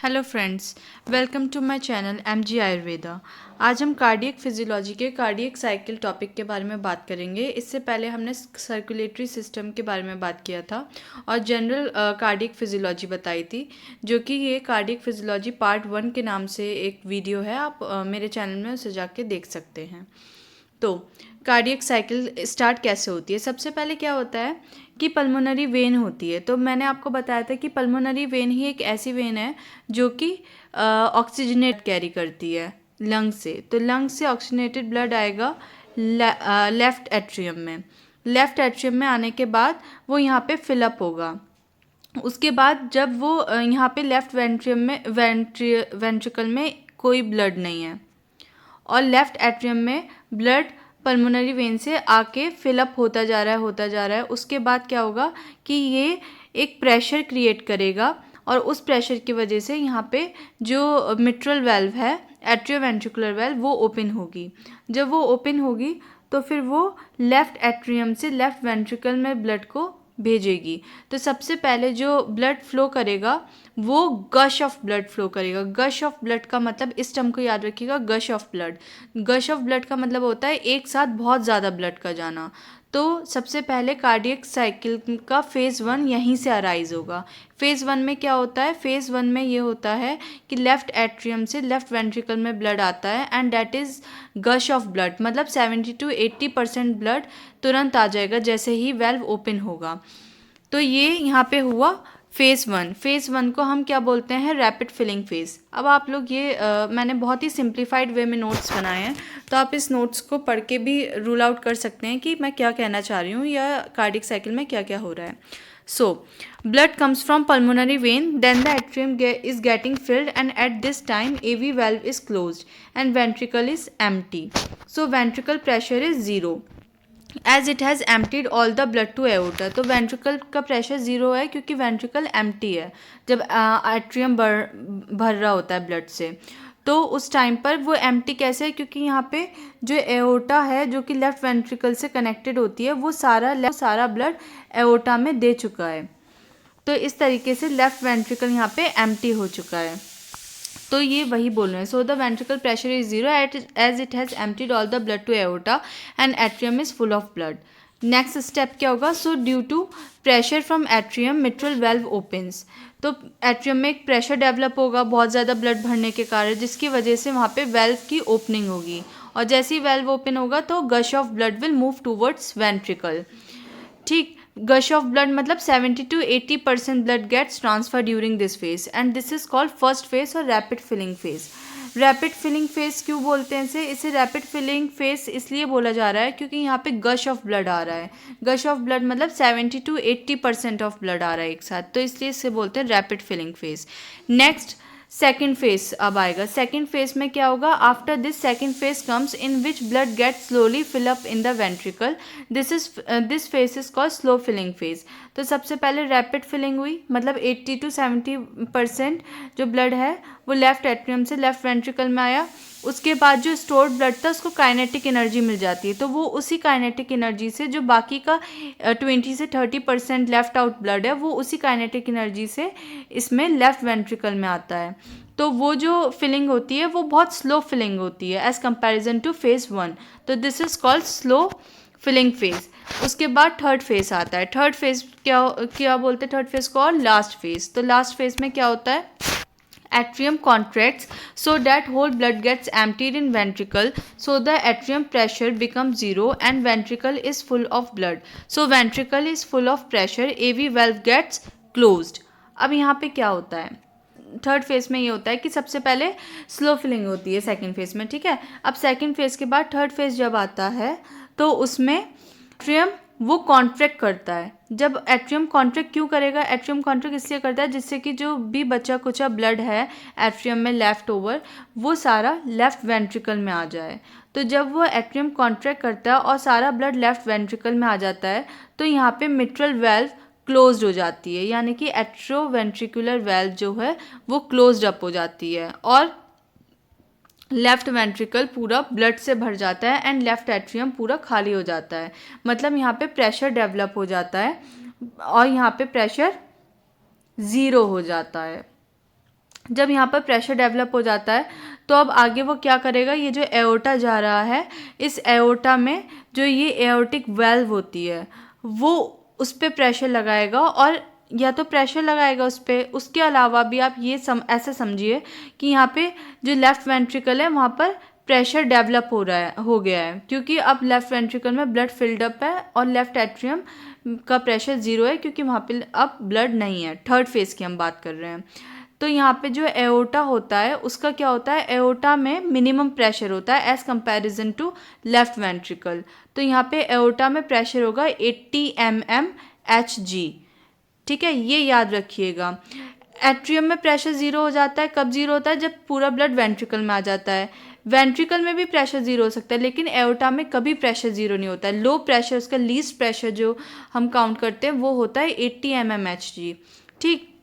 Hello friends, welcome to my channel MG Ayurveda. आज हम cardiac physiology के कार्डियक साइकिल टॉपिक के बारे में बात करेंगे। इससे पहले हमने सर्कुलेटरी सिस्टम के बारे में बात किया था और जनरल कार्डियक फिजियोलॉजी बताई थी, जो कि ये कार्डियक फिजियोलॉजी पार्ट 1 के नाम से एक वीडियो है। आप मेरे चैनल में उसे जाके देख सकते हैं। तो कार्डियक साइकिल स्टार्ट कैसे होती है? सबसे पहले क्या होता है कि पल्मोनरी वेन होती है। तो मैंने आपको बताया था कि पल्मोनरी वेन ही एक ऐसी वेन है जो कि ऑक्सीजनेट कैरी करती है लंग से। तो लंग से ऑक्सीजनेटेड ब्लड आएगा लेफ्ट एट्रियम में। लेफ्ट एट्रियम में आने के बाद वो यहाँ पे फिलअप होगा। उसके बाद जब वो यहाँ पे लेफ्ट वेंट्रियम में वेंट्रिकल में कोई ब्लड नहीं है और लेफ्ट एट्रियम में ब्लड पल्मोनरी वेन से आके फिलअप होता जा रहा है। उसके बाद क्या होगा कि ये एक प्रेशर क्रिएट करेगा और उस प्रेशर की वजह से यहाँ पे जो मिट्रल वेल्व है, एट्रियोवेंट्रिकुलर वेल्व, वो ओपन होगी। जब वो ओपन होगी तो फिर वो लेफ्ट एट्रियम से लेफ्ट वेंट्रिकल में ब्लड को भेजेगी। तो सबसे पहले जो ब्लड फ्लो करेगा वो गश ऑफ ब्लड फ्लो करेगा। गश ऑफ ब्लड का मतलब, इस टर्म को याद रखिएगा, गश ऑफ ब्लड। गश ऑफ ब्लड का मतलब होता है एक साथ बहुत ज़्यादा ब्लड का जाना। तो सबसे पहले कार्डियक साइकिल का फेज़ 1 यहीं से अराइज होगा। फेज़ 1 में क्या होता है? फेज़ 1 में ये होता है कि लेफ्ट एट्रियम से लेफ्ट वेंट्रिकल में ब्लड आता है and that is gush of blood. मतलब 70 to 80% ब्लड तुरंत आ जाएगा जैसे ही वेल्व ओपन होगा। तो ये यहाँ पे हुआ फेज़ 1। फेज़ 1 को हम क्या बोलते हैं? Rapid filling phase. अब आप लोग ये मैंने बहुत ही सिंप्लीफाइड वे में नोट्स बनाए हैं, तो आप इस नोट्स को पढ़ के भी रूल आउट कर सकते हैं कि मैं क्या कहना चाह रही हूँ या कार्डियक साइकिल में क्या क्या हो रहा है। So, blood comes from pulmonary vein, then the atrium is getting filled, and at this time AV valve is closed and ventricle is empty. So, ventricle pressure is 0. As it has emptied all the blood to aorta. तो ventricle का pressure 0 है क्योंकि ventricle empty है जब atrium भर रहा होता है ब्लड से। तो उस टाइम पर वो एम्प्टी कैसे है? क्योंकि यहाँ पे जो एओर्टा है जो कि लेफ्ट वेंट्रिकल से कनेक्टेड होती है वो सारा ब्लड एओर्टा में दे चुका है। तो इस तरीके से लेफ्ट वेंट्रिकल यहाँ पे एम्प्टी हो चुका है। तो ये वही बोल रहे हैं। So the ventricle pressure is 0 as it has emptied all the blood to aorta and atrium is full of blood. Next step क्या होगा? So due to pressure from atrium mitral valve opens. तो atrium में एक pressure develop होगा बहुत ज़्यादा blood भरने के कारण, जिसकी वजह से वहाँ पे वेल्व की ओपनिंग होगी और जैसे ही वेल्व ओपन होगा तो gush of blood will move towards ventricle. ठीक, gush of blood मतलब 70 to 80% blood gets transferred during this phase and this is called first phase और rapid filling phase। Rapid filling phase क्यों बोलते हैं इसे rapid filling phase इसलिए बोला जा रहा है क्योंकि यहाँ पे गश ऑफ ब्लड आ रहा है। गश ऑफ ब्लड मतलब 70 to 80% ऑफ ब्लड आ रहा है एक साथ, तो इसलिए इसे बोलते हैं rapid filling phase. Next second phase अब आएगा। सेकेंड फेज में क्या होगा? After this second phase comes in which blood get slowly fill up in the ventricle. This phase is called slow filling phase. तो सबसे पहले रैपिड फिलिंग हुई, मतलब 80 to 70% जो ब्लड है वो लेफ्ट एट्रियम से लेफ्ट वेंट्रिकल में आया। उसके बाद जो स्टोर्ड ब्लड था उसको काइनेटिक एनर्जी मिल जाती है, तो वो उसी काइनेटिक एनर्जी से जो बाकी का 20 से 30% लेफ्ट आउट ब्लड है वो उसी काइनेटिक एनर्जी से इसमें लेफ्ट वेंट्रिकल में आता है। तो वो जो फिलिंग होती है वो बहुत स्लो फिलिंग होती है एज कंपैरिजन टू फेज़ 1। तो this is called slow filling phase. उसके बाद थर्ड फेज आता है। थर्ड फेज क्या बोलते हैं? थर्ड फेज को और लास्ट फेज। तो लास्ट फेज में क्या होता है? atrium contracts so that whole blood gets emptied in ventricle, so the atrium pressure becomes 0 and ventricle is full of blood, so ventricle is full of pressure, AV valve gets closed। अब यहाँ पे क्या होता है? Third phase में ये होता है कि सबसे पहले स्लो फिलिंग होती है सेकेंड फेज में, ठीक है। अब सेकेंड फेज के बाद थर्ड फेज जब आता है तो उसमें एट्रियम वो कॉन्ट्रैक्ट करता है। जब एट्रियम कॉन्ट्रैक्ट क्यों करेगा? एट्रियम कॉन्ट्रैक्ट इसलिए करता है जिससे कि जो भी बचा कुचा ब्लड है एट्रियम में लेफ्ट ओवर वो सारा लेफ्ट वेंट्रिकल में आ जाए। तो जब वो एट्रियम कॉन्ट्रैक्ट करता है और सारा ब्लड लेफ्ट वेंट्रिकल में आ जाता है तो यहाँ पे मिट्रल वेल्व क्लोज्ड हो जाती है, यानी कि एट्रोवेंट्रिकुलर वेल्व जो है वो क्लोज्ड अप हो जाती है और लेफ्ट वेंट्रिकल पूरा ब्लड से भर जाता है एंड लेफ्ट एट्रियम पूरा खाली हो जाता है। मतलब यहाँ पे प्रेशर डेवलप हो जाता है और यहाँ पे प्रेशर 0 हो जाता है। जब यहाँ पर प्रेशर डेवलप हो जाता है तो अब आगे वो क्या करेगा, ये जो एओर्टा जा रहा है, इस एओर्टा में जो ये एओर्टिक वेल्व होती है वो उस पर प्रेशर लगाएगा, और या तो प्रेशर लगाएगा उस पर, उसके अलावा भी आप ये ऐसे समझिए कि यहाँ पे जो लेफ़्ट वेंट्रिकल है वहाँ पर प्रेशर डेवलप हो गया है, क्योंकि अब लेफ़्ट वेंट्रिकल में ब्लड फिल्ड अप है और लेफ़्ट एट्रियम का प्रेशर 0 है, क्योंकि वहाँ पे अब ब्लड नहीं है। थर्ड फेज़ की हम बात कर रहे हैं। तो यहाँ पे जो एओर्टा होता है उसका क्या होता है, एओर्टा में मिनिमम प्रेशर होता है as comparison to left ventricle. तो यहाँ पे एओर्टा में प्रेशर होगा 80 mmHg। ठीक है, ये याद रखिएगा। एट्रियम में प्रेशर 0 हो जाता है, कब 0 होता है, जब पूरा ब्लड वेंट्रिकल में आ जाता है। वेंट्रिकल में भी प्रेशर 0 हो सकता है, लेकिन एओर्टा में कभी प्रेशर 0 नहीं होता है। लो प्रेशर, उसका लीस्ट प्रेशर जो हम काउंट करते हैं वो होता है 80 mmHg। ठीक,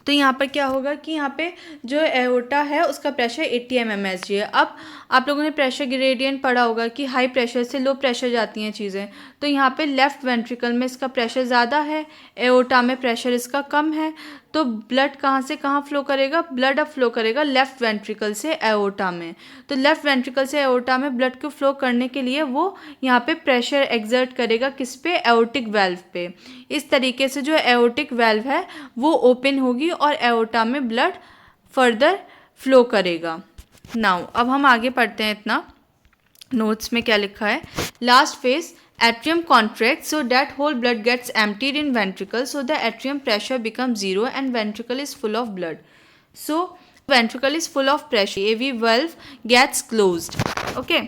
तो यहाँ पर क्या होगा कि यहाँ पे जो एओर्टा है उसका प्रेशर 80 mmHg है। अब आप लोगों ने प्रेशर ग्रेडियंट पढ़ा होगा कि हाई प्रेशर से लो प्रेशर जाती हैं चीज़ें। तो यहाँ पे लेफ़्ट वेंट्रिकल में इसका प्रेशर ज़्यादा है, एओर्टा में प्रेशर इसका कम है। तो ब्लड कहाँ से कहाँ फ्लो करेगा, ब्लड अब फ्लो करेगा लेफ़्ट वेंट्रिकल से एओर्टा में। तो लेफ़्ट वेंट्रिकल से एओर्टा में ब्लड को फ्लो करने के लिए वो यहाँ पे प्रेशर एक्सर्ट करेगा, किस पे, एओर्टिक वेल्व पे। इस तरीके से जो एओर्टिक वेल्व है वो ओपन होगी और एओर्टा में ब्लड फर्दर फ्लो करेगा। नाउ अब हम आगे पढ़ते हैं। इतना नोट्स में क्या लिखा है, last phase atrium contracts so that whole blood gets emptied in ventricle, so the atrium pressure becomes 0 and ventricle is full of blood. So ventricle is full of pressure, AV valve gets closed. Okay,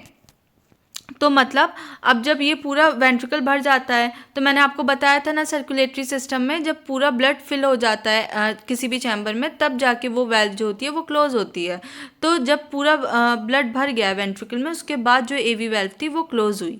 तो मतलब अब जब ये पूरा ventricle भर जाता है, तो मैंने आपको बताया था ना सर्कुलेटरी सिस्टम में जब पूरा ब्लड फिल हो जाता है किसी भी चैम्बर में, तब जाके वो वेल्व जो होती है वो क्लोज होती है। तो जब पूरा ब्लड भर गया वेंट्रिकल में, उसके बाद जो एवी वेल्व थी वो क्लोज हुई।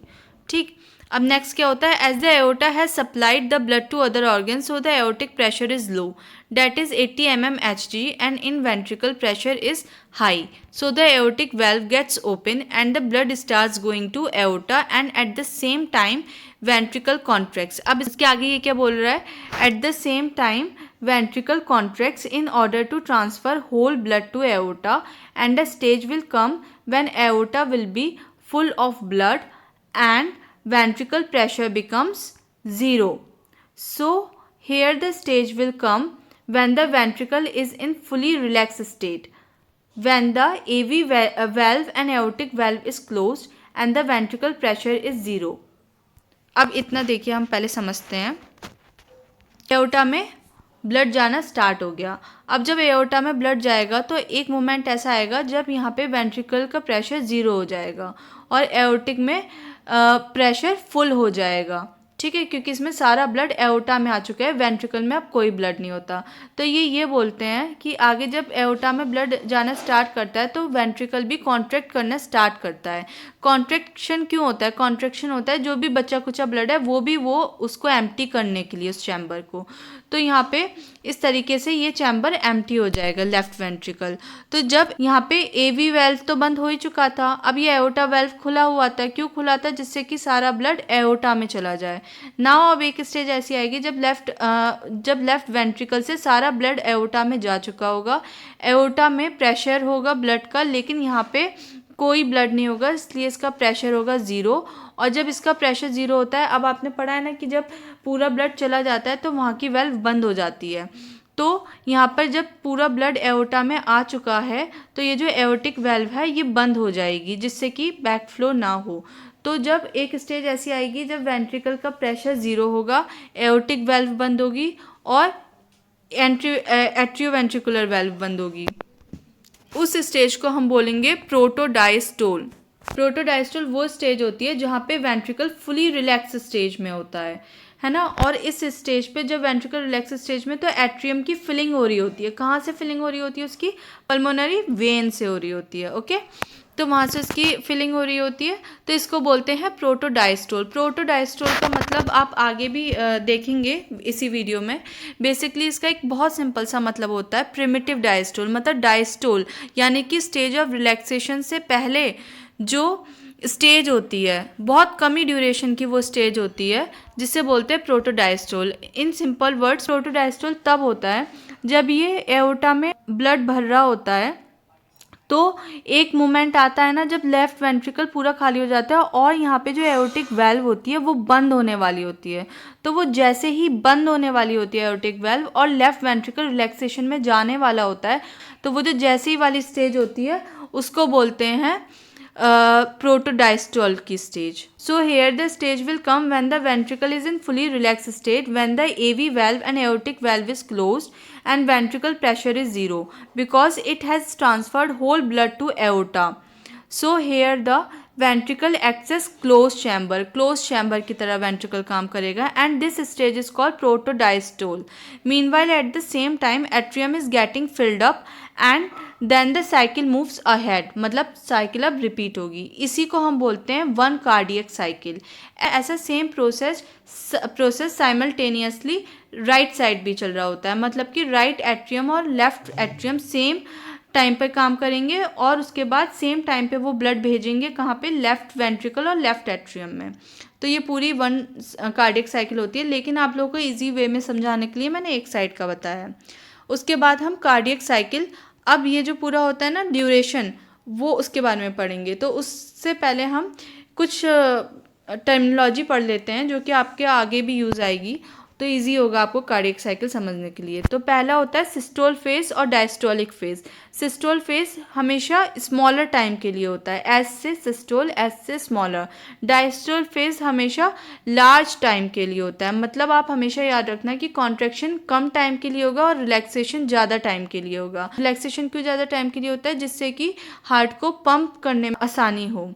ठीक, अब नेक्स्ट क्या होता है, as the aorta has supplied the blood to other organ so the aortic pressure is low, that is 80 mmHg, and in ventricle pressure is high, so the aortic valve gets open and the blood starts going to aorta, and at the same time ventricle contracts. अब इसके आगे ये क्या बोल रहा है, at the same time ventricle contracts in order to transfer whole blood to aorta, and a stage will come when aorta will be full of blood and ventricle pressure becomes 0. So here the stage will come when the ventricle is in fully relaxed state, when the AV valve and aortic valve is closed and the ventricle pressure is 0. अब इतना देखिए, हम पहले समझते हैं। Aorta में blood जाना start हो गया। अब जब एओर्टा में ब्लड जाएगा तो एक मोमेंट ऐसा आएगा जब यहाँ पे वेंट्रिकल का प्रेशर 0 हो जाएगा और एओर्टिक में प्रेशर फुल हो जाएगा। ठीक है, क्योंकि इसमें सारा ब्लड एओर्टा में आ चुका है, वेंट्रिकल में अब कोई ब्लड नहीं होता। तो ये बोलते हैं कि आगे जब एओर्टा में ब्लड जाना स्टार्ट करता है तो वेंट्रिकल भी कॉन्ट्रैक्ट करना स्टार्ट करता है। कॉन्ट्रैक्शन क्यों होता है, कॉन्ट्रैक्शन होता है जो भी बचा कुचा ब्लड है वो उसको एम्प्टी करने के लिए, उस चैम्बर को। तो यहाँ पे इस तरीके से ये चैम्बर एम्प्टी हो जाएगा लेफ्ट वेंट्रिकल। तो जब यहाँ पे एवी वेल्व तो बंद हो ही चुका था, अब ये एओर्टा वेल्व खुला हुआ था। क्यों खुला था, जिससे कि सारा ब्लड एओर्टा में चला जाए। नाउ अब एक स्टेज ऐसी आएगी जब लेफ्ट वेंट्रिकल से सारा ब्लड एओर्टा में जा चुका होगा। एओर्टा में प्रेशर होगा ब्लड का, लेकिन यहाँ पे कोई ब्लड नहीं होगा, इसलिए इसका प्रेशर होगा 0। और जब इसका प्रेशर 0 होता है, अब आपने पढ़ा है ना कि जब पूरा ब्लड चला जाता है तो वहाँ की वेल्व बंद हो जाती है। तो यहाँ पर जब पूरा ब्लड एओर्टा में आ चुका है तो ये जो एओर्टिक वेल्व है ये बंद हो जाएगी, जिससे कि बैक फ्लो ना हो। तो जब एक स्टेज ऐसी आएगी जब वेंट्रिकल का प्रेशर 0 होगा, एओर्टिक वेल्व बंद होगी और एट्रियोवेंट्रिकुलर वेल्व बंद होगी। उस स्टेज को हम बोलेंगे प्रोटोडायस्टोल। प्रोटोडायस्टोल वो स्टेज होती है जहाँ पे वेंट्रिकल फुली रिलैक्स स्टेज में होता है ना। और इस स्टेज पे जब वेंट्रिकल रिलैक्स स्टेज में तो एट्रियम की फिलिंग हो रही होती है। कहाँ से फिलिंग हो रही होती है, उसकी पल्मोनरी वेन से हो रही होती है। ओके, तो वहाँ से उसकी फिलिंग हो रही होती है, तो इसको बोलते हैं प्रोटोडायस्टोल। प्रोटोडायस्टोल का मतलब आप आगे भी देखेंगे इसी वीडियो में। बेसिकली इसका एक बहुत सिंपल सा मतलब होता है प्रिमिटिव डायस्टोल। मतलब डायस्टोल यानी कि स्टेज ऑफ रिलैक्सेशन से पहले जो स्टेज होती है, बहुत कम ही ड्यूरेशन की वो स्टेज होती है, जिसे बोलते हैं प्रोटोडायस्टोल। इन सिंपल वर्ड्स, प्रोटोडायस्टोल तब होता है जब ये एओर्टा में ब्लड भर रहा होता है तो एक मोमेंट आता है ना जब लेफ्ट वेंट्रिकल पूरा खाली हो जाता है और यहाँ पे जो एओर्टिक वेल्व होती है वो बंद होने वाली होती है। तो वो जैसे ही बंद होने वाली होती है एओर्टिक वेल्व और लेफ्ट वेंट्रिकल रिलैक्सेशन में जाने वाला होता है, तो वो जो जैसे ही वाली स्टेज होती है उसको बोलते हैं protodiastole की stage. So here the stage will come when the ventricle is in fully relaxed state, when the AV valve and aortic valve is closed and ventricle pressure is 0 because it has transferred whole blood to aorta. So here the ventricle acts as closed chamber की तरह ventricle काम करेगा and this stage is called protodiastole. Meanwhile at the same time atrium is getting filled up and then the cycle moves ahead, मतलब cycle अब repeat होगी। इसी को हम बोलते हैं वन कार्डियक साइकिल। ऐसा same process simultaneously right side भी चल रहा होता है, मतलब कि राइट एट्रियम और लेफ्ट एट्रियम सेम टाइम पे काम करेंगे और उसके बाद सेम टाइम पे वो ब्लड भेजेंगे कहाँ पे, लेफ्ट वेंट्रिकल और लेफ्ट एट्रियम में। तो ये पूरी वन कार्डियक साइकिल होती है, लेकिन आप लोगों को इजी वे में समझाने के लिए मैंने एक साइड का बताया है। उसके बाद हम कार्डियक साइकिल, अब ये जो पूरा होता है ना ड्यूरेशन, वो उसके बारे में पढ़ेंगे। तो उससे पहले हम कुछ टर्मिनोलॉजी पढ़ लेते हैं जो कि आपके आगे भी यूज़ आएगी, तो इजी होगा आपको कार्डियक साइकिल समझने के लिए। तो पहला होता है सिस्टोल फेज और डायस्टोलिक फेज। सिस्टोल फेज हमेशा स्मॉलर टाइम के लिए होता है, एस से सिस्टोल, एस से स्मॉलर। डायस्टोल फेज हमेशा लार्ज टाइम के लिए होता है, मतलब आप हमेशा याद रखना कि कॉन्ट्रैक्शन कम टाइम के लिए होगा और रिलैक्सेशन ज़्यादा टाइम के लिए होगा। रिलैक्सेशन क्यों ज़्यादा टाइम के लिए होता है? जिससे कि हार्ट को पंप करने में आसानी हो।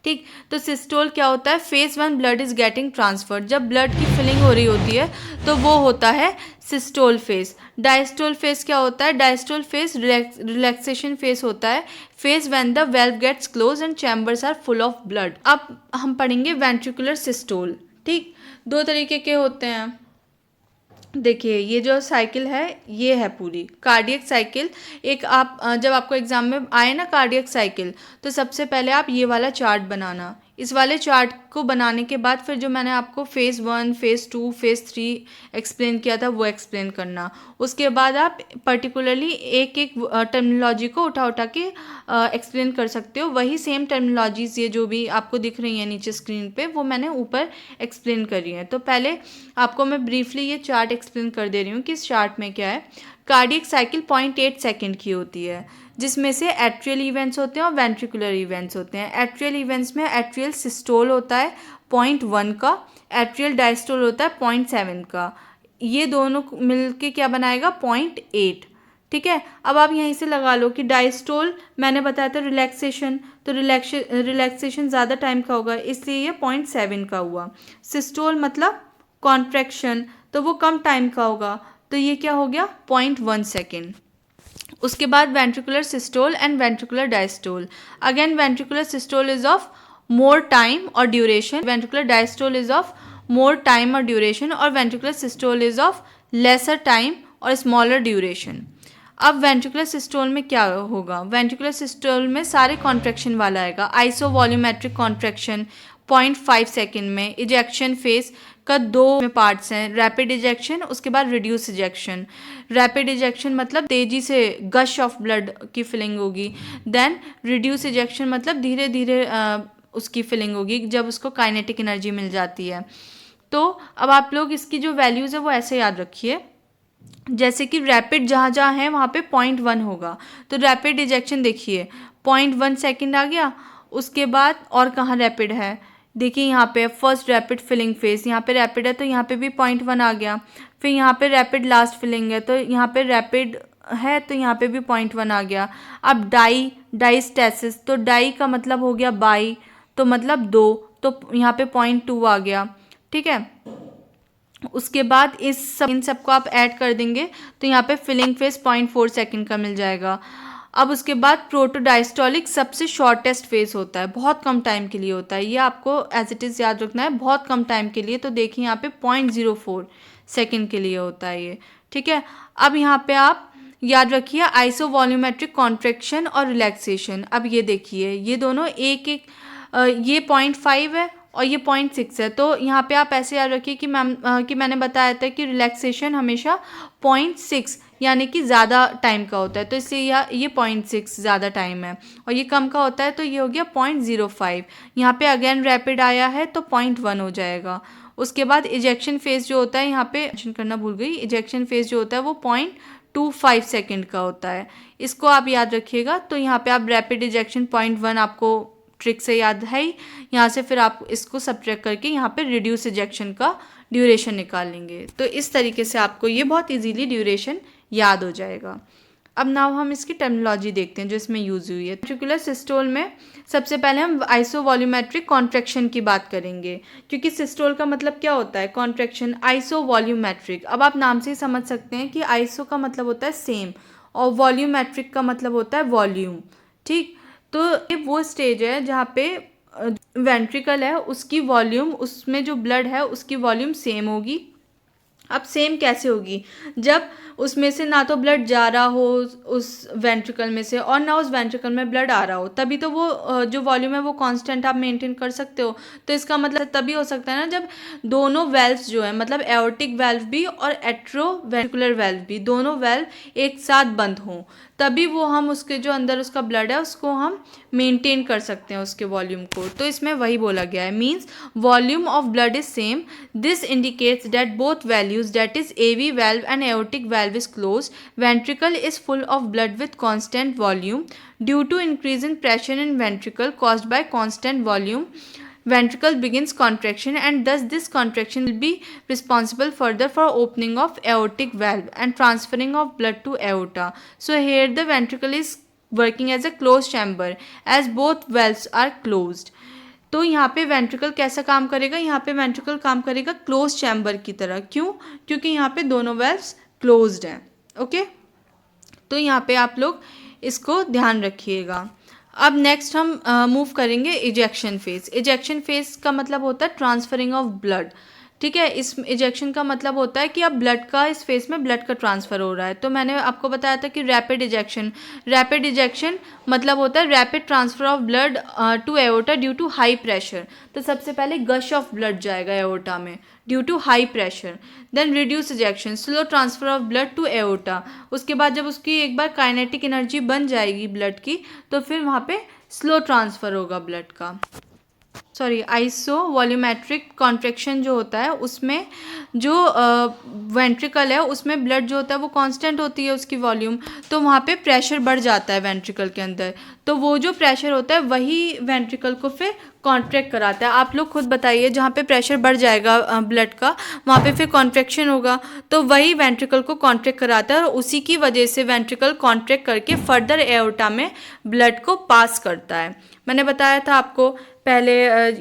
ठीक, तो सिस्टोल क्या होता है? Phase 1 blood is getting transferred, जब ब्लड की फिलिंग हो रही होती है तो वो होता है सिस्टोल फेज। डायस्टोल फेज क्या होता है? डायस्टोल फेज रिलैक्सेशन फेज होता है, phase when the valve gets close and chambers are full of blood. अब हम पढ़ेंगे वेंट्रिकुलर सिस्टोल। ठीक, दो तरीके के होते हैं। देखिए ये जो साइकिल है ये है पूरी कार्डियक साइकिल। एक आप जब आपको एग्जाम में आए ना कार्डियक साइकिल, तो सबसे पहले आप ये वाला चार्ट बनाना। इस वाले चार्ट को बनाने के बाद फिर जो मैंने आपको फेज़ 1, फेज़ 2, फेज़ 3 एक्सप्लेन किया था वो एक्सप्लेन करना। उसके बाद आप पर्टिकुलरली एक एक टर्मिनोलॉजी को उठा के एक्सप्लेन कर सकते हो। वही सेम टर्मिनोलॉजीज़ ये जो भी आपको दिख रही हैं नीचे स्क्रीन पे, वो मैंने ऊपर एक्सप्लेन करी है। तो पहले आपको मैं ब्रीफली ये चार्ट एक्सप्लेन कर दे रही हूँ कि इस चार्ट में क्या है। कार्डियक साइकिल 0.8 सेकेंड की होती है, जिसमें से एट्रियल इवेंट्स होते हैं और वेंट्रिकुलर इवेंट्स होते हैं। एट्रियल इवेंट्स में एट्रियल सिस्टोल होता है 0.1 का, एट्रियल डायस्टोल होता है 0.7 का। ये दोनों मिलके क्या बनाएगा? 0.8। ठीक है, अब आप यहीं से लगा लो कि डायस्टोल मैंने बताया था रिलैक्सेशन, तो रिलैक्सेशन ज़्यादा टाइम का होगा, इसलिए ये 0.7 का हुआ। सिस्टोल मतलब कॉन्ट्रैक्शन, तो वो कम टाइम का होगा, तो ये क्या हो गया? 0.1 सेकेंड। उसके बाद ventricular systole and ventricular diastole. Again ventricular systole is of more time और duration, ventricular diastole is of more time और ड्यूरेशन, और ventricular systole is of lesser time और स्मॉलर ड्यूरेशन। अब वेंट्रिकुलर सिस्टोल में क्या होगा? वेंट्रिकुलर सिस्टोल में सारे कॉन्ट्रैक्शन वाला आएगा। आइसो वॉल्यूमेट्रिक कॉन्ट्रैक्शन 0.5 सेकेंड में। इजेक्शन फेज का 2 में पार्ट्स हैं, रैपिड इजेक्शन, उसके बाद रिड्यूस इजेक्शन। रैपिड इजेक्शन मतलब तेज़ी से गश ऑफ ब्लड की फिलिंग होगी, देन रिड्यूस इजेक्शन मतलब धीरे धीरे उसकी फिलिंग होगी जब उसको काइनेटिक एनर्जी मिल जाती है। तो अब आप लोग इसकी जो वैल्यूज़ है वो ऐसे याद रखिए, जैसे कि रैपिड जहाँ जहाँ है वहाँ पे 0.1 होगा, तो रैपिड इजेक्शन देखिए 0.1 सेकेंड आ गया। उसके बाद और कहाँ रैपिड है? देखिए यहाँ पे फर्स्ट रैपिड फिलिंग फेज, यहाँ पे रैपिड है तो यहाँ पे भी 0.1 आ गया। फिर यहाँ पे रैपिड लास्ट फिलिंग है तो यहाँ पे रैपिड है तो यहाँ पे भी 0.1 आ गया। अब डाइस्टेसिस, तो डाई का मतलब हो गया बाई, तो मतलब 2, तो यहाँ पे 0.2 आ गया। ठीक है, उसके बाद इन सबको आप ऐड कर देंगे तो यहाँ पे फिलिंग फेज 0.4 सेकेंड का मिल जाएगा। अब उसके बाद प्रोटोडायस्टोलिक सबसे शॉर्टेस्ट फेज होता है, बहुत कम टाइम के लिए होता है। ये आपको एज इट इज़ याद रखना है, बहुत कम टाइम के लिए। तो देखिए यहाँ पे 0.04 सेकेंड के लिए होता है ये। ठीक है, अब यहाँ पे आप याद रखिए आइसो वॉल्यूमेट्रिक कॉन्ट्रैक्शन और रिलैक्सेशन। अब ये देखिए ये दोनों एक ये 0.5 है और ये 0.6 है, तो यहाँ पे आप ऐसे याद रखिए कि मैंने बताया था कि रिलैक्सेशन हमेशा 0.6 यानी कि ज़्यादा टाइम का होता है, तो इसलिए ये 0.6 ज़्यादा टाइम है, और ये कम का होता है तो ये हो गया 0.05। यहाँ पे अगेन रैपिड आया है तो 0.1 हो जाएगा। उसके बाद इजेक्शन फेज जो होता है, यहाँ पे मेंशन करना भूल गई, इजेक्शन फेज जो होता है वो 0.25 सेकेंड का होता है, इसको आप याद रखिएगा। तो यहाँ पे आप रैपिड इजेक्शन 0.1 आपको ट्रिक से याद है ही, यहाँ से फिर आप इसको सब्ट्रैक्ट करके यहाँ पे रिड्यूस इजेक्शन का ड्यूरेशन निकाल लेंगे। तो इस तरीके से आपको ये बहुत इजीली ड्यूरेशन याद हो जाएगा। अब नाउ हम इसकी टर्मिनोलॉजी देखते हैं जो इसमें यूज़ हुई है। वेंट्रिकुलर सिस्टोल में सबसे पहले हम आइसोवॉल्यूमेट्रिक कॉन्ट्रैक्शन की बात करेंगे, क्योंकि सिस्टोल का मतलब क्या होता है, कॉन्ट्रैक्शन। आइसोवॉल्यूमेट्रिक, अब आप नाम से ही समझ सकते हैं कि आइसो का मतलब होता है सेम और वॉल्यूमेट्रिक का मतलब होता है वॉल्यूम। ठीक, तो ये वो स्टेज है जहाँ पे वेंट्रिकल है उसकी वॉल्यूम, उसमें जो ब्लड है उसकी वॉल्यूम सेम होगी। अब सेम कैसे होगी, जब उसमें से ना तो ब्लड जा रहा हो उस वेंट्रिकल में से और ना उस वेंट्रिकल में ब्लड आ रहा हो, तभी तो वो जो वॉल्यूम है वो कांस्टेंट आप मेंटेन कर सकते हो। तो इसका मतलब तभी हो सकता है ना जब दोनों वेल्व्स जो है, मतलब एओर्टिक वेल्व भी और एट्रोवेंट्रिकुलर वेल्व भी, दोनों वेल्व एक साथ बंद हों, तभी वो हम उसके जो अंदर उसका ब्लड है उसको हम मेंटेन कर सकते हैं उसके वॉल्यूम को। तो इसमें वही बोला गया है, means volume of blood is same. This indicates that both values, that is AV valve and aortic valve is closed. Ventricle is full of blood with constant volume. Due to increase in pressure in ventricle caused by constant volume, ventricle begins contraction, and thus this contraction will be responsible further for opening of aortic valve and transferring of blood to aorta. So here the ventricle is working as a closed chamber as both valves are closed. तो यहाँ पे ventricle कैसा काम करेगा, यहाँ पे ventricle काम करेगा क्लोज चैम्बर की तरह। क्यों, क्योंकि यहाँ पे दोनों वेल्व्स क्लोज्ड हैं। ओके, तो यहाँ पे आप लोग इसको ध्यान रखिएगा। अब नेक्स्ट हम मूव करेंगे इजेक्शन फेज। इजेक्शन फेज का मतलब होता है ट्रांसफरिंग ऑफ ब्लड। ठीक है, इस इजेक्शन का मतलब होता है कि अब ब्लड का, इस फेज में ब्लड का ट्रांसफ़र हो रहा है। तो मैंने आपको बताया था कि रैपिड इजेक्शन मतलब होता है rapid transfer of blood to aorta due to high pressure. तो सबसे पहले गश ऑफ ब्लड जाएगा एओर्टा में due to high pressure. Then reduce ejection, slow transfer of blood to aorta. उसके बाद जब उसकी एक बार काइनेटिक एनर्जी बन जाएगी ब्लड की, तो फिर वहाँ पे स्लो ट्रांसफ़र होगा ब्लड का। आइसो वॉल्यूमेट्रिक कॉन्ट्रैक्शन जो होता है उसमें जो वेंट्रिकल है उसमें ब्लड जो होता है वो कांस्टेंट होती है उसकी वॉल्यूम, तो वहाँ पे प्रेशर बढ़ जाता है वेंट्रिकल के अंदर। तो वो जो प्रेशर होता है वही वेंट्रिकल को फिर कॉन्ट्रैक्ट कराता है। आप लोग खुद बताइए, जहाँ पे प्रेशर बढ़ जाएगा ब्लड का वहाँ पे फिर कॉन्ट्रैक्शन होगा, तो वही वेंट्रिकल को कॉन्ट्रैक्ट कराता है और उसी की वजह से वेंट्रिकल कॉन्ट्रैक्ट करके फर्दर एओर्टा में ब्लड को पास करता है। मैंने बताया था आपको पहले,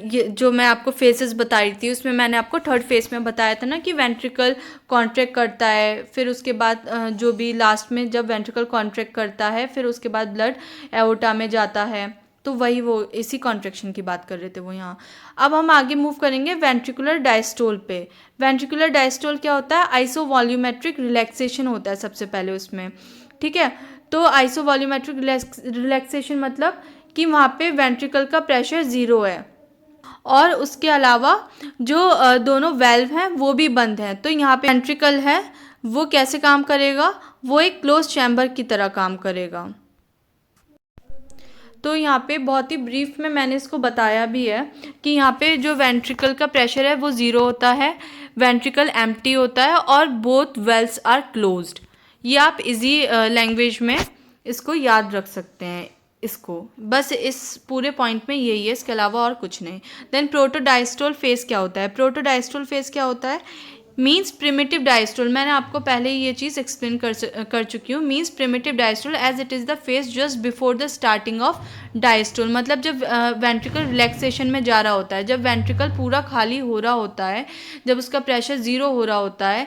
ये जो मैं आपको फेसेस बता रही थी उसमें मैंने आपको थर्ड फेस में बताया था ना कि वेंट्रिकल कॉन्ट्रैक्ट करता है, फिर उसके बाद जो भी लास्ट में जब वेंट्रिकल कॉन्ट्रैक्ट करता है फिर उसके बाद ब्लड एओर्टा में जाता है, तो वही वो इसी कॉन्ट्रैक्शन की बात कर रहे थे वो यहाँ। अब हम आगे मूव करेंगे वेंट्रिकुलर डायस्टोल पे। वेंट्रिकुलर डायस्टोल क्या होता है, आइसोवॉल्यूमेट्रिक रिलैक्सेशन होता है सबसे पहले उसमें। ठीक है, तो आइसोवॉल्यूमेट्रिक रिलैक्सेशन मतलब कि वहाँ पे वेंट्रिकल का प्रेशर 0 है और उसके अलावा जो दोनों वेल्व हैं वो भी बंद हैं। तो यहाँ पे वेंट्रिकल है वो कैसे काम करेगा, वो एक क्लोज चैम्बर की तरह काम करेगा। तो यहाँ पे बहुत ही ब्रीफ में मैंने इसको बताया भी है कि यहाँ पे जो वेंट्रिकल का प्रेशर है वो 0 होता है, वेंट्रिकल एम्प्टी होता है और बोथ वेल्व्स आर क्लोज्ड। ये आप इजी लैंग्वेज में इसको याद रख सकते हैं। इसको बस इस पूरे पॉइंट में यही है, इसके अलावा और कुछ नहीं। देन प्रोटोडायस्टोल फेस क्या होता है, प्रोटोडायस्टोल फेस क्या होता है, मीन्स प्रिमिटिव डायस्टोल। मैंने आपको पहले ही ये चीज़ एक्सप्लेन कर चुकी हूँ। Means primitive diastole as it is the phase just before the starting of diastole. मतलब जब वेंट्रिकल रिलैक्सेशन में जा रहा होता है, जब वेंट्रिकल पूरा खाली हो रहा होता है, जब उसका प्रेशर 0 हो रहा होता है,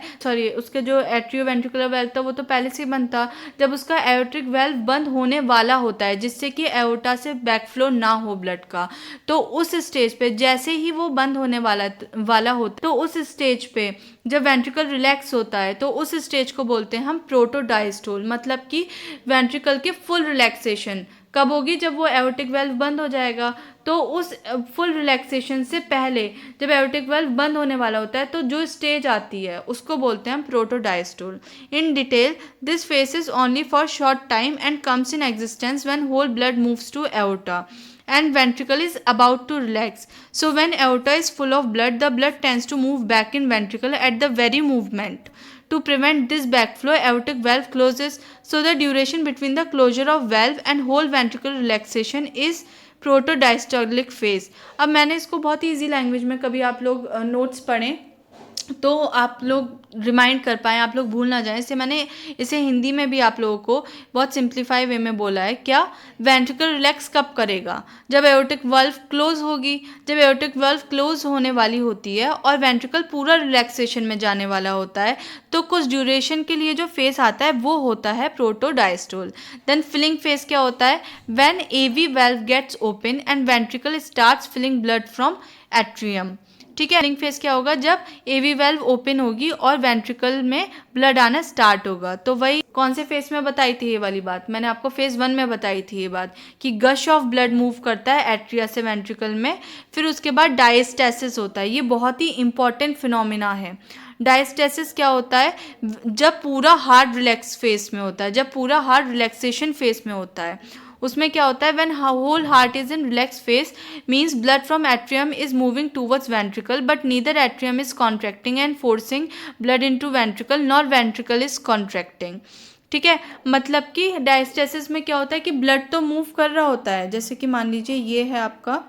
उसके जो एट्रियो वेंट्रिकुलर वेल्व था वो तो पहले से बंद था, जब उसका एओर्टिक वेल्व बंद होने वाला होता है जिससे कि एओर्टा से बैकफ्लो ना हो ब्लड का, तो उस स्टेज पे जैसे ही वो बंद होने वाला होता है, तो उस स्टेज पे जब वेंट्रिकल रिलैक्स होता है तो उस स्टेज को बोलते हैं हम प्रोटोडायस्टोल। मतलब कि वेंट्रिकल के फुल रिलैक्सेशन, कब होगी? जब वो एओर्टिक वेल्व बंद हो जाएगा। तो उस फुल रिलैक्सेशन से पहले जब एओर्टिक वेल्व बंद होने वाला होता है तो जो स्टेज आती है उसको बोलते हैं हम protodiastole. In detail, this phase is only for short time and comes in existence when whole blood moves to aorta and ventricle is about to relax. So when aorta is full of blood, the blood tends to move back in ventricle at the very movement. To prevent this backflow, aortic valve closes. So the duration between the closure of valve and whole ventricle relaxation is protodiastolic phase. अब मैंने इसको बहुत ही easy language में कभी आप लोग notes पढ़ें तो आप लोग रिमाइंड कर पाएँ, आप लोग भूल ना जाएं। इससे मैंने इसे हिंदी में भी आप लोगों को बहुत सिंप्लीफाई वे में बोला है। क्या? वेंट्रिकल रिलैक्स कब करेगा? जब एओर्टिक वाल्व क्लोज होगी। जब एओर्टिक वाल्व क्लोज होने वाली होती है और वेंट्रिकल पूरा रिलैक्सेशन में जाने वाला होता है तो कुछ ड्यूरेशन के लिए जो फेस आता है वो होता है प्रोटोडायस्टोल। देन फिलिंग फेस क्या होता है? When AV valve gets open and ventricle starts filling blood from atrium. ठीक है। फिलिंग फेस क्या होगा? जब एवी वाल्व ओपन होगी और वेंट्रिकल में ब्लड आना स्टार्ट होगा। तो वही कौन से फेस में बताई थी ये वाली बात? मैंने आपको फेज 1 में बताई थी ये बात कि गश ऑफ ब्लड मूव करता है एट्रिया से वेंट्रिकल में। फिर उसके बाद डायस्टेसिस होता है। ये बहुत ही इंपॉर्टेंट फिनोमिना है। डायस्टेसिस क्या होता है? जब पूरा हार्ट रिलैक्स फेस में होता है, जब पूरा हार्ट रिलैक्सेशन फेस में होता है उसमें क्या होता है? When whole heart is in relax phase means blood from atrium is moving towards ventricle but neither atrium is contracting and forcing blood into ventricle nor ventricle is contracting. ठीक है। मतलब कि डायस्टेसिस में क्या होता है कि ब्लड तो मूव कर रहा होता है, जैसे कि मान लीजिए ये है आपका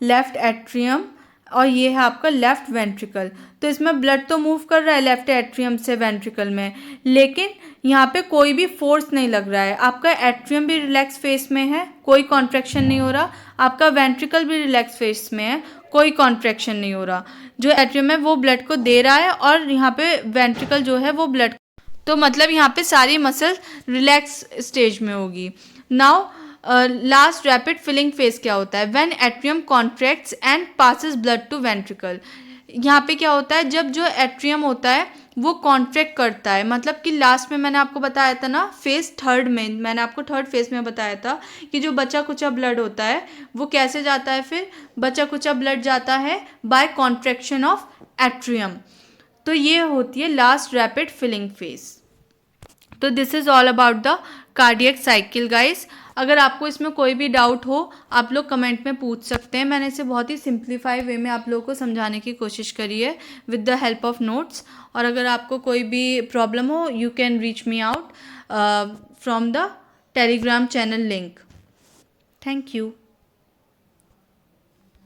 लेफ्ट एट्रियम और ये है आपका लेफ्ट वेंट्रिकल। तो इसमें ब्लड तो मूव कर रहा है लेफ्ट एट्रियम से वेंट्रिकल में, लेकिन यहाँ पे कोई भी फोर्स नहीं लग रहा है। आपका एट्रियम भी रिलैक्स फेस में है, कोई कॉन्ट्रैक्शन नहीं हो रहा। आपका वेंट्रिकल भी रिलैक्स फेस में है, कोई कॉन्ट्रैक्शन नहीं हो रहा। जो एट्रियम है वो ब्लड को दे रहा है और यहाँ पे वेंट्रिकल जो है वो ब्लड, तो मतलब यहाँ पे सारी मसल रिलैक्स स्टेज में होगी। Now last rapid filling phase क्या होता है? When atrium contracts and passes blood to ventricle. यहाँ पे क्या होता है? जब जो एट्रियम होता है वो कॉन्ट्रैक्ट करता है, मतलब कि लास्ट में मैंने आपको बताया था ना फेज 3 में, मैंने आपको 3rd फेज में बताया था कि जो बचा कुचा ब्लड होता है वो कैसे जाता है? फिर बचा कुचा ब्लड जाता है बाय कॉन्ट्रैक्शन ऑफ एट्रियम। तो ये होती है लास्ट रैपिड फिलिंग फेज। तो this is all about the cardiac cycle guys. अगर आपको इसमें कोई भी डाउट हो आप लोग कमेंट में पूछ सकते हैं। मैंने इसे बहुत ही सिंप्लीफाई वे में आप लोगों को समझाने की कोशिश करी है with the help of notes. और अगर आपको कोई भी प्रॉब्लम हो you can reach me out from the Telegram channel link. Thank you.